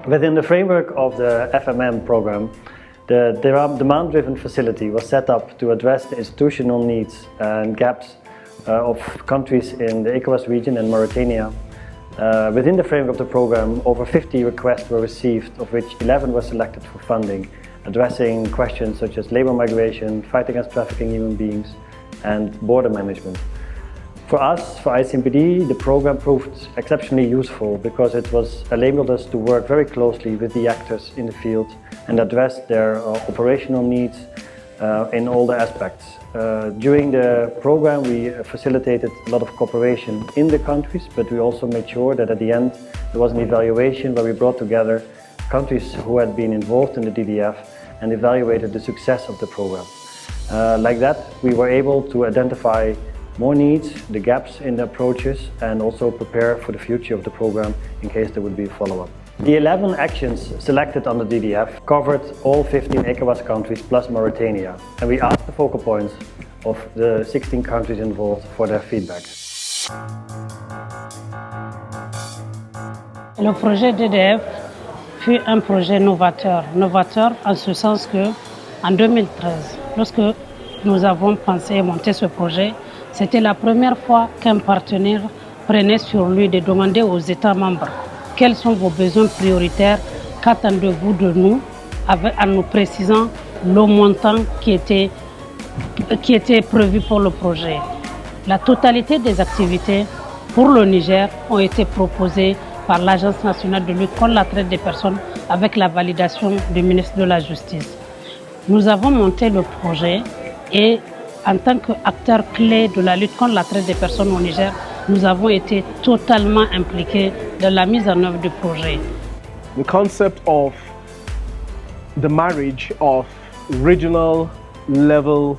Within the framework of the FMM program, the demand-driven facility was set up to address the institutional needs and gaps of countries in the ECOWAS region and Mauritania. Within the framework of the program, over 50 requests were received, of which 11 were selected for funding, addressing questions such as labor migration, fight against trafficking human beings, and border management. For us, for ICMPD, the program proved exceptionally useful because it enabled us to work very closely with the actors in the field and address their operational needs in all the aspects. During the program, we facilitated a lot of cooperation in the countries, but we also made sure that at the end there was an evaluation where we brought together countries who had been involved in the DDF and evaluated the success of the program. Like that, we were able to identify more needs, the gaps in the approaches, and also prepare for the future of the program in case there would be a follow-up. The 11 actions selected on the DDF covered all 15 ECOWAS countries plus Mauritania, and we asked the focal points of the 16 countries involved for their feedback. Le projet DDF fut un projet novateur en ce sens que en 2013, lorsque nous avons pensé et monté ce projet, c'était la première fois qu'un partenaire prenait sur lui de demander aux États membres quels sont vos besoins prioritaires, qu'attendez-vous de nous, en nous précisant le montant qui était prévu pour le projet. La totalité des activités pour le Niger ont été proposées par l'Agence nationale de lutte contre la traite des personnes avec la validation du ministre de la Justice. Nous avons monté le projet et en tant qu'acteur clé de la lutte contre la traite des personnes au Niger, nous avons été totalement impliqués dans la mise en œuvre du projet. The concept of the marriage of regional level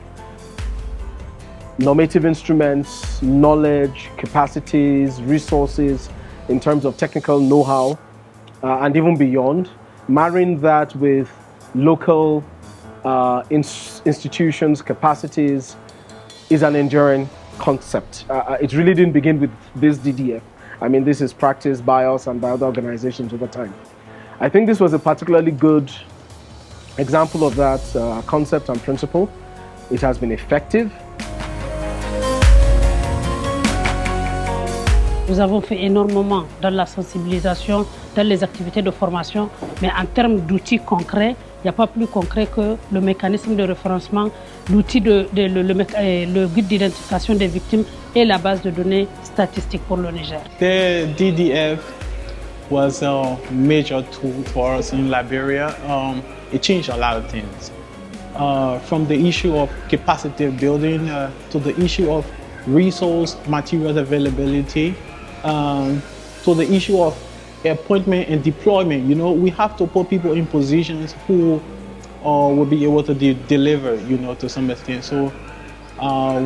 normative instruments, knowledge, capacities, resources in terms of technical know-how and even beyond, marrying that with local institutions, capacities, is an enduring concept. It really didn't begin with this DDF. I mean, this is practiced by us and by other organizations over time. I think this was a particularly good example of that concept and principle. It has been effective. Nous avons fait énormément dans la sensibilisation, dans les activités de formation, mais en termes d'outils concrets, il n'y a pas plus concret que le mécanisme de référencement, l'outil le guide d'identification des victimes et la base de données statistiques pour le Niger. The DDF was a major tool for us in Liberia. It changed a lot of things. From the issue of capacity building to the issue of resource materials availability, to the issue of appointment and deployment. You know, we have to put people in positions who will be able to deliver, you know, to some extent. So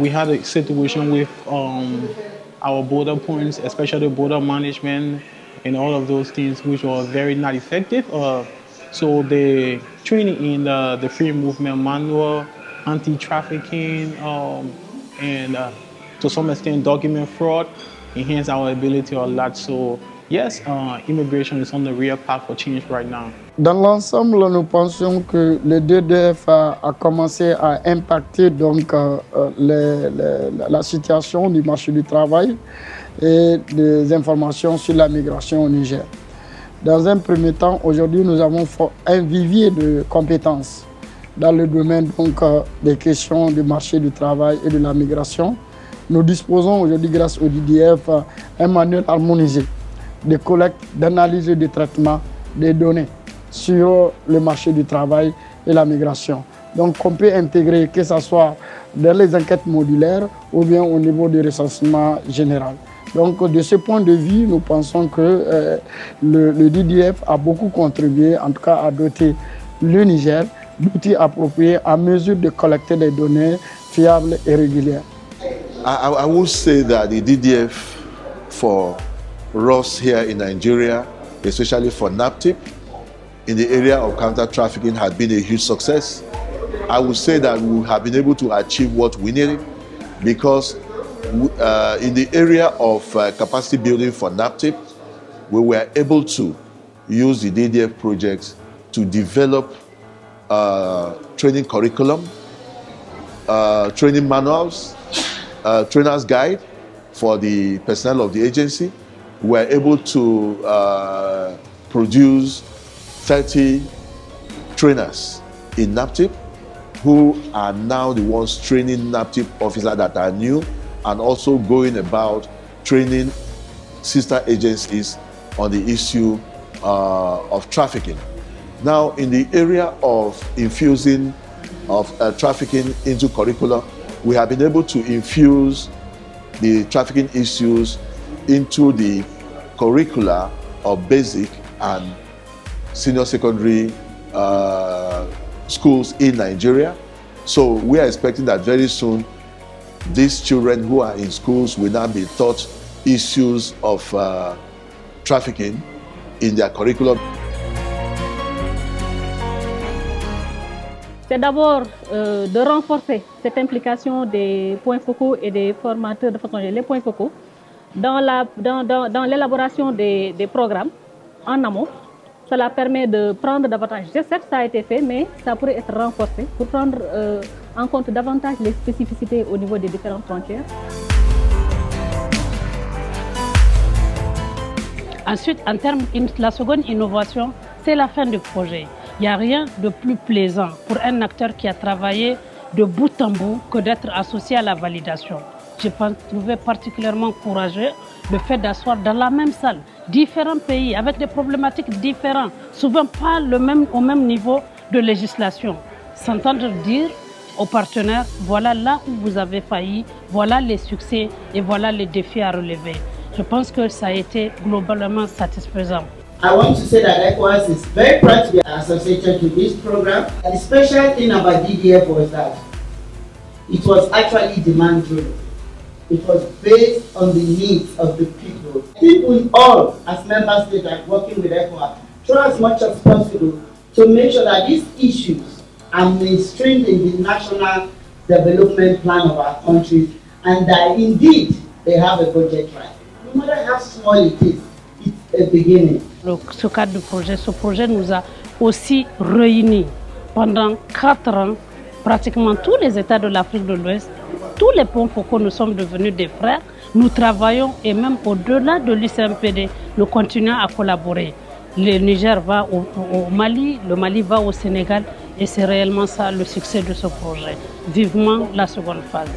we had a situation with our border points, especially border management and all of those things, which were very not effective. So the training in the free movement manual, anti-trafficking, and to some extent document fraud enhance our ability a lot. So yes, immigration is on the real path for change right now. Dans l'ensemble, nous pensons que le DDF a commencé à impacter donc la situation du marché du travail et des informations sur la migration au Niger. Dans un premier temps, aujourd'hui, nous avons un vivier de compétences dans le domaine donc, des questions du marché du travail et de la migration. Nous disposons aujourd'hui, grâce au DDF, un manuel harmonisé de collecte, d'analyse et de traitement des données sur le marché du travail et la migration. Donc, on peut intégrer, que ce soit dans les enquêtes modulaires ou bien au niveau du recensement général. Donc, de ce point de vue, nous pensons que le DDF a beaucoup contribué, en tout cas à doter le Niger d'outils appropriés à mesure de collecter des données fiables et régulières. I would say that the DDF for us here in Nigeria, especially for NAPTIP, in the area of counter-trafficking has been a huge success. I would say that we have been able to achieve what we needed because in the area of capacity building for NAPTIP, we were able to use the DDF projects to develop training curriculum, training manuals, trainer's guide for the personnel of the agency. We were able to produce 30 trainers in NAPTIP who are now the ones training NAPTIP officers that are new and also going about training sister agencies on the issue of trafficking. Now, in the area of infusing of trafficking into curricula, we have been able to infuse the trafficking issues into the curricula of basic and senior secondary schools in Nigeria. So we are expecting that very soon these children who are in schools will now be taught issues of trafficking in their curriculum. C'est d'abord de renforcer cette implication des points focaux et des formateurs de façon générale, les points focaux, dans l'élaboration des programmes en amont. Cela permet de prendre davantage. Je sais que ça a été fait, mais ça pourrait être renforcé pour prendre en compte davantage les spécificités au niveau des différentes frontières. Ensuite, en termes, la seconde innovation, c'est la fin du projet. Il n'y a rien de plus plaisant pour un acteur qui a travaillé de bout en bout que d'être associé à la validation. J'ai trouvé particulièrement courageux le fait d'asseoir dans la même salle différents pays avec des problématiques différentes, souvent pas au même niveau de législation. S'entendre dire aux partenaires, voilà là où vous avez failli, voilà les succès et voilà les défis à relever. Je pense que ça a été globalement satisfaisant. I want to say that ECOWAS is very proud to be associated to this program. And the special thing about DDF was that it was actually demand-driven. It was based on the needs of the people. I think we all, as member states, are working with ECOWAS, try as much as possible to make sure that these issues are mainstreamed in the national development plan of our countries and that indeed they have a budget right. No matter how small it is, it's a beginning. Ce cadre de projet, ce projet nous a aussi réunis pendant 4 ans, pratiquement tous les États de l'Afrique de l'Ouest, tous les points focaux, nous sommes devenus des frères. Nous travaillons et même au-delà de l'UCMPD, nous continuons à collaborer. Le Niger va au Mali, le Mali va au Sénégal et c'est réellement ça le succès de ce projet. Vivement la seconde phase.